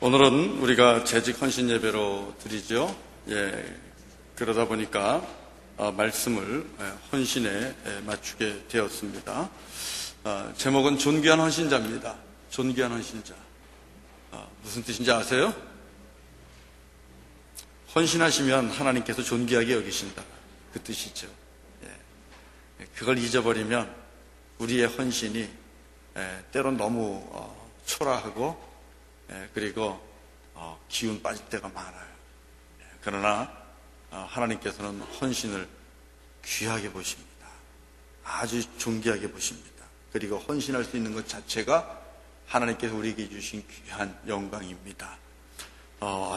오늘은 우리가 재직 헌신 예배로 드리죠. 그러다 보니까 말씀을 헌신에 맞추게 되었습니다. 제목은 존귀한 헌신자입니다. 존귀한 헌신자. 무슨 뜻인지 아세요? 헌신하시면 하나님께서 존귀하게 여기신다. 그 뜻이죠. 그걸 잊어버리면 우리의 헌신이 때론 너무 초라하고 그리고 기운 빠질 때가 많아요. 그러나 하나님께서는 헌신을 귀하게 보십니다. 아주 존귀하게 보십니다. 그리고 헌신할 수 있는 것 자체가 하나님께서 우리에게 주신 귀한 영광입니다.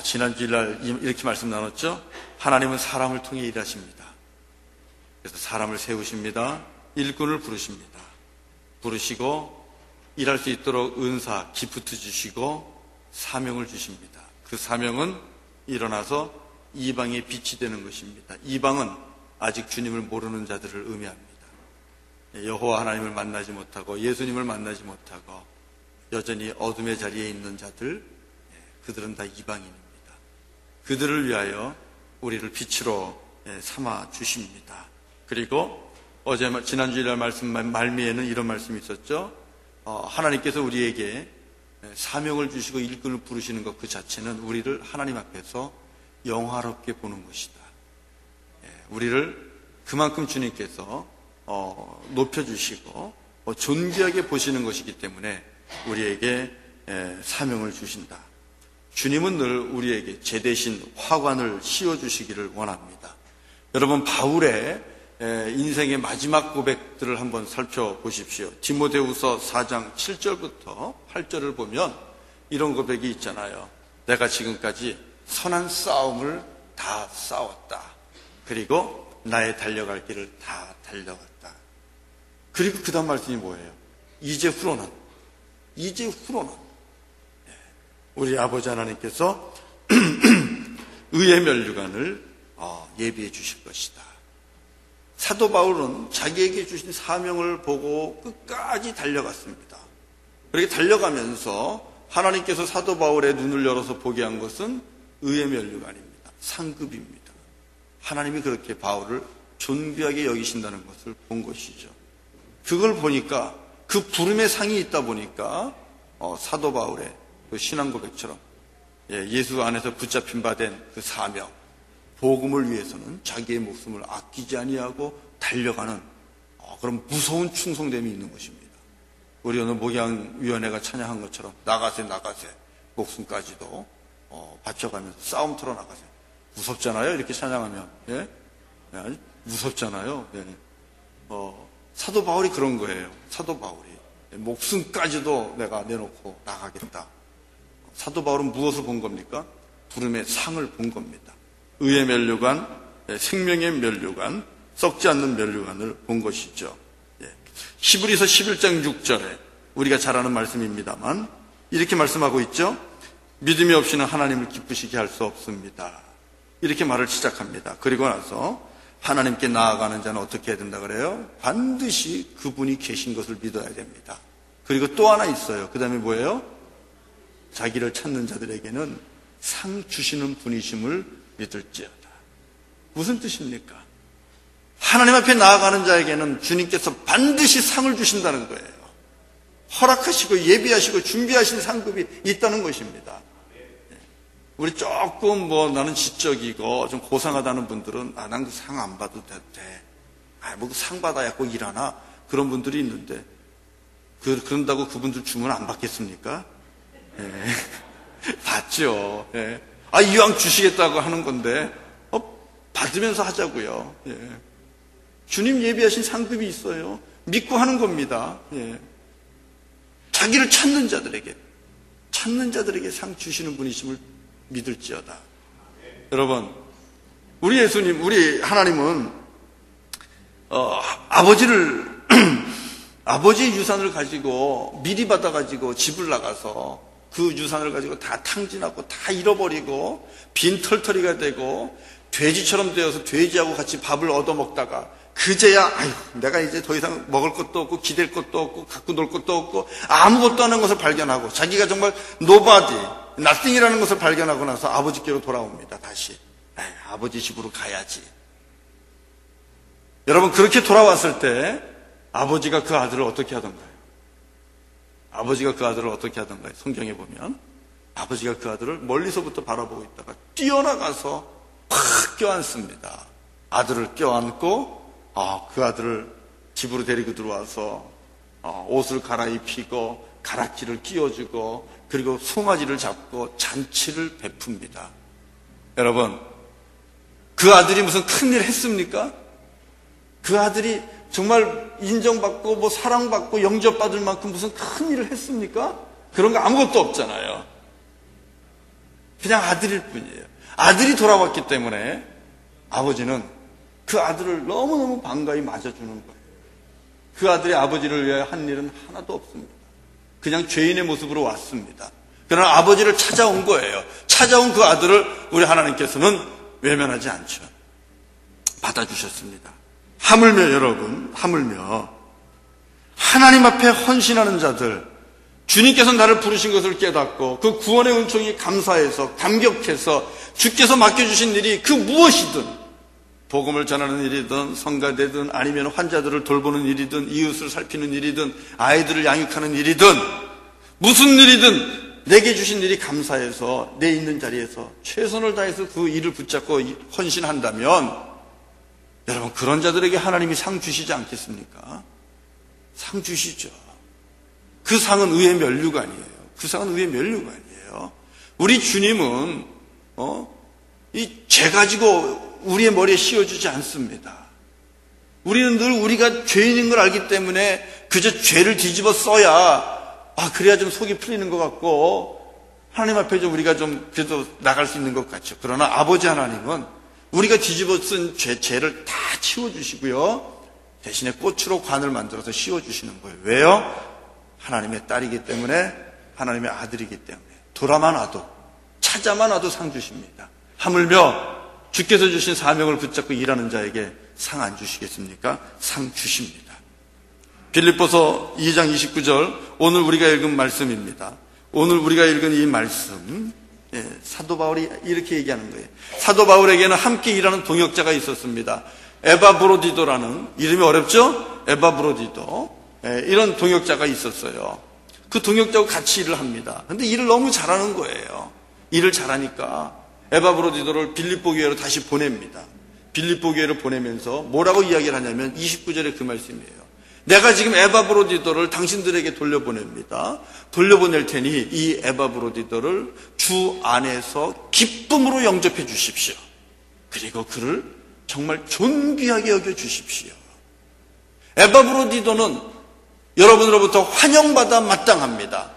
지난 주일날 이렇게 말씀 나눴죠. 하나님은 사람을 통해 일하십니다. 그래서 사람을 세우십니다. 일꾼을 부르십니다. 부르시고 일할 수 있도록 은사, 기프트 주시고 사명을 주십니다. 그 사명은 일어나서 이방의 빛이 되는 것입니다. 이방은 아직 주님을 모르는 자들을 의미합니다. 여호와 하나님을 만나지 못하고 예수님을 만나지 못하고 여전히 어둠의 자리에 있는 자들, 그들은 다 이방인입니다. 그들을 위하여 우리를 빛으로 삼아 주십니다. 그리고 지난주일 말씀 말미에는 이런 말씀이 있었죠. 하나님께서 우리에게 사명을 주시고 일꾼을 부르시는 것 그 자체는 우리를 하나님 앞에서 영화롭게 보는 것이다. 우리를 그만큼 주님께서 높여주시고 존귀하게 보시는 것이기 때문에 우리에게 사명을 주신다. 주님은 늘 우리에게 제 대신 화관을 씌워주시기를 원합니다. 여러분, 바울의 인생의 마지막 고백들을 한번 살펴보십시오. 디모데후서 4장 7절부터 8절을 보면 이런 고백이 있잖아요. 내가 지금까지 선한 싸움을 다 싸웠다. 그리고 나의 달려갈 길을 다 달려갔다. 그리고 그 다음 말씀이 뭐예요? 이제 후로는 우리 아버지 하나님께서 의의 면류관을 예비해 주실 것이다. 사도 바울은 자기에게 주신 사명을 보고 끝까지 달려갔습니다. 그렇게 달려가면서 하나님께서 사도 바울의 눈을 열어서 보게 한 것은 의의 면류관입니다. 상급입니다. 하나님이 그렇게 바울을 존귀하게 여기신다는 것을 본 것이죠. 그걸 보니까 그 부름의 상이 있다 보니까 사도 바울의 그 신앙 고백처럼 예수 안에서 붙잡힌 바 된 그 사명, 복음을 위해서는 자기의 목숨을 아끼지 아니하고 달려가는 그런 무서운 충성됨이 있는 것입니다. 우리 오늘 목양위원회가 찬양한 것처럼 나가세 목숨까지도 바쳐가면서 싸움터로 나가세. 무섭잖아요, 이렇게 찬양하면. 아주 무섭잖아요. 사도 바울이 그런 거예요. 사도 바울이 목숨까지도 내가 내놓고 나가겠다. 사도 바울은 무엇을 본 겁니까? 부름의 상을 본 겁니다. 의의 면류관, 생명의 면류관, 썩지 않는 면류관을 본 것이죠. 히브리서 11장 6절에 우리가 잘 아는 말씀입니다만 이렇게 말씀하고 있죠. 믿음이 없이는 하나님을 기쁘시게 할 수 없습니다. 이렇게 말을 시작합니다. 그리고 나서 하나님께 나아가는 자는 어떻게 해야 된다 그래요? 반드시 그분이 계신 것을 믿어야 됩니다. 그리고 또 하나 있어요. 그 다음에 뭐예요? 자기를 찾는 자들에게는 상 주시는 분이심을 믿을지어다. 무슨 뜻입니까? 하나님 앞에 나아가는 자에게는 주님께서 반드시 상을 주신다는 거예요. 허락하시고 예비하시고 준비하신 상급이 있다는 것입니다. 우리 조금 나는 지적이고 좀 고상하다는 분들은 난 그 상 안 받아도 돼. 뭐 그 상 받아야 꼭 일하나? 그런 분들이 있는데 그런다고 그분들 주문 안 받겠습니까? 받죠. 이왕 주시겠다고 하는 건데 받으면서 하자고요. 주님 예비하신 상급이 있어요. 믿고 하는 겁니다. 자기를 찾는 자들에게 상 주시는 분이심을 믿을지어다. 여러분, 우리 예수님, 우리 하나님은 아버지의 유산을 가지고 미리 받아가지고 집을 나가서 그 유산을 가지고 다 탕진하고 다 잃어버리고 빈털터리가 되고 돼지처럼 되어서 돼지하고 같이 밥을 얻어먹다가 그제야 내가 이제 더 이상 먹을 것도 없고 기댈 것도 없고 갖고 놀 것도 없고 아무것도 안 한 것을 발견하고 자기가 정말 노바디, 나띵이라는 것을 발견하고 나서 아버지께로 돌아옵니다. 다시 아버지 집으로 가야지. 여러분, 그렇게 돌아왔을 때 아버지가 그 아들을 어떻게 하던가요? 아버지가 그 아들을 어떻게 하던가요? 성경에 보면 아버지가 그 아들을 멀리서부터 바라보고 있다가 뛰어나가서 팍 껴안습니다. 아들을 껴안고 그 아들을 집으로 데리고 들어와서 옷을 갈아입히고 가락지를 끼워주고 그리고 송아지를 잡고 잔치를 베풉니다. 여러분, 그 아들이 무슨 큰일 했습니까? 그 아들이 정말 인정받고 사랑받고 영접받을 만큼 무슨 큰일을 했습니까? 그런 거 아무것도 없잖아요. 그냥 아들일 뿐이에요. 아들이 돌아왔기 때문에 아버지는 그 아들을 너무너무 반가이 맞아주는 거예요. 그 아들이 아버지를 위해 한 일은 하나도 없습니다. 그냥 죄인의 모습으로 왔습니다. 그러나 아버지를 찾아온 거예요. 찾아온 그 아들을 우리 하나님께서는 외면하지 않죠. 받아주셨습니다. 하물며 여러분, 하물며 하나님 앞에 헌신하는 자들, 주님께서 나를 부르신 것을 깨닫고 그 구원의 은총이 감사해서 감격해서 주께서 맡겨주신 일이 그 무엇이든, 복음을 전하는 일이든 성가대든 아니면 환자들을 돌보는 일이든 이웃을 살피는 일이든 아이들을 양육하는 일이든 무슨 일이든 내게 주신 일이 감사해서 내 있는 자리에서 최선을 다해서 그 일을 붙잡고 헌신한다면 여러분, 그런 자들에게 하나님이 상 주시지 않겠습니까? 상 주시죠. 그 상은 의의 면류관이에요. 그 상은 의의 면류관이에요. 우리 주님은 이 죄 가지고 우리의 머리에 씌워주지 않습니다. 우리는 늘 우리가 죄인인 걸 알기 때문에 그저 죄를 뒤집어 써야 그래야 좀 속이 풀리는 것 같고 하나님 앞에 좀 우리가 좀 그래도 나갈 수 있는 것 같죠. 그러나 아버지 하나님은 우리가 뒤집어 쓴 죄를 다 치워주시고요. 대신에 꽃으로 관을 만들어서 씌워주시는 거예요. 왜요? 하나님의 딸이기 때문에, 하나님의 아들이기 때문에. 돌아만 와도, 찾아만 와도 상 주십니다. 하물며 주께서 주신 사명을 붙잡고 일하는 자에게 상 안 주시겠습니까? 상 주십니다. 빌립보서 2장 29절, 오늘 우리가 읽은 말씀입니다. 오늘 우리가 읽은 이 말씀, 사도 바울이 이렇게 얘기하는 거예요. 사도 바울에게는 함께 일하는 동역자가 있었습니다. 에바브로디도라는, 이름이 어렵죠? 에바브로디도. 이런 동역자가 있었어요. 그 동역자하고 같이 일을 합니다. 근데 일을 너무 잘하는 거예요. 일을 잘하니까 에바브로디도를 빌립보 교회로 다시 보냅니다. 빌립보 교회로 보내면서 뭐라고 이야기를 하냐면 29절에 그 말씀이에요. 내가 지금 에바브로디도를 당신들에게 돌려보냅니다. 돌려보낼 테니 이 에바브로디도를 주 안에서 기쁨으로 영접해 주십시오. 그리고 그를 정말 존귀하게 여겨 주십시오. 에바브로디도는 여러분으로부터 환영받아 마땅합니다.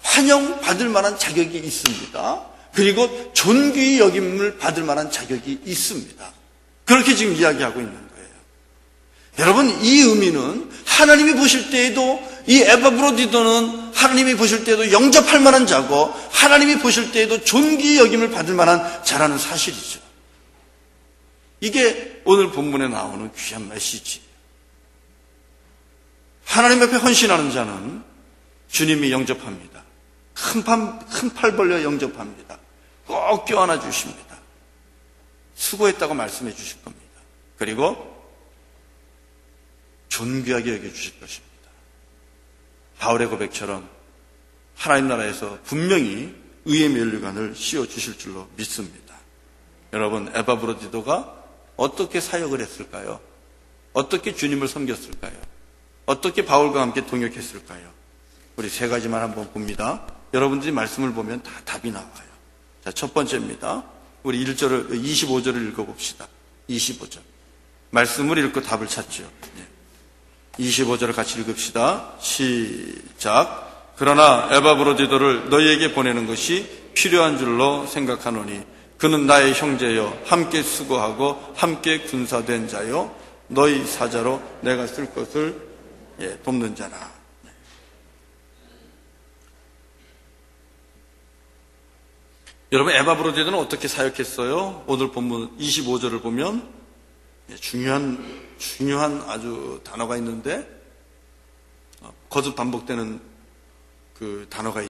환영받을 만한 자격이 있습니다. 그리고 존귀히 여김을 받을 만한 자격이 있습니다. 그렇게 지금 이야기하고 있는 거예요. 여러분, 이 의미는 하나님이 보실 때에도 이 에바브로디도는 하나님이 보실 때에도 영접할 만한 자고 하나님이 보실 때에도 존귀히 여김을 받을 만한 자라는 사실이죠. 이게 오늘 본문에 나오는 귀한 메시지. 하나님 앞에 헌신하는 자는 주님이 영접합니다. 큰 팔 벌려 영접합니다. 꼭 껴안아 주십니다. 수고했다고 말씀해 주실 겁니다. 그리고 존귀하게 여겨주실 것입니다. 바울의 고백처럼 하나님 나라에서 분명히 의의 면류관을 씌워주실 줄로 믿습니다. 여러분, 에바브로디도가 어떻게 사역을 했을까요? 어떻게 주님을 섬겼을까요? 어떻게 바울과 함께 동역했을까요? 우리 세 가지만 한번 봅니다. 여러분들이 말씀을 보면 다 답이 나와요. 자, 첫 번째입니다. 우리 25절을 읽어봅시다. 25절. 말씀을 읽고 답을 찾죠. 25절을 같이 읽읍시다. 시작. 그러나 에바브로디도를 너희에게 보내는 것이 필요한 줄로 생각하노니 그는 나의 형제여 함께 수고하고 함께 군사된 자요 너희 사자로 내가 쓸 것을 돕는 자라. 여러분, 에바브로디도는 어떻게 사역했어요? 오늘 본문 25절을 보면 중요한 아주 단어가 있는데 거듭 반복되는 그 단어가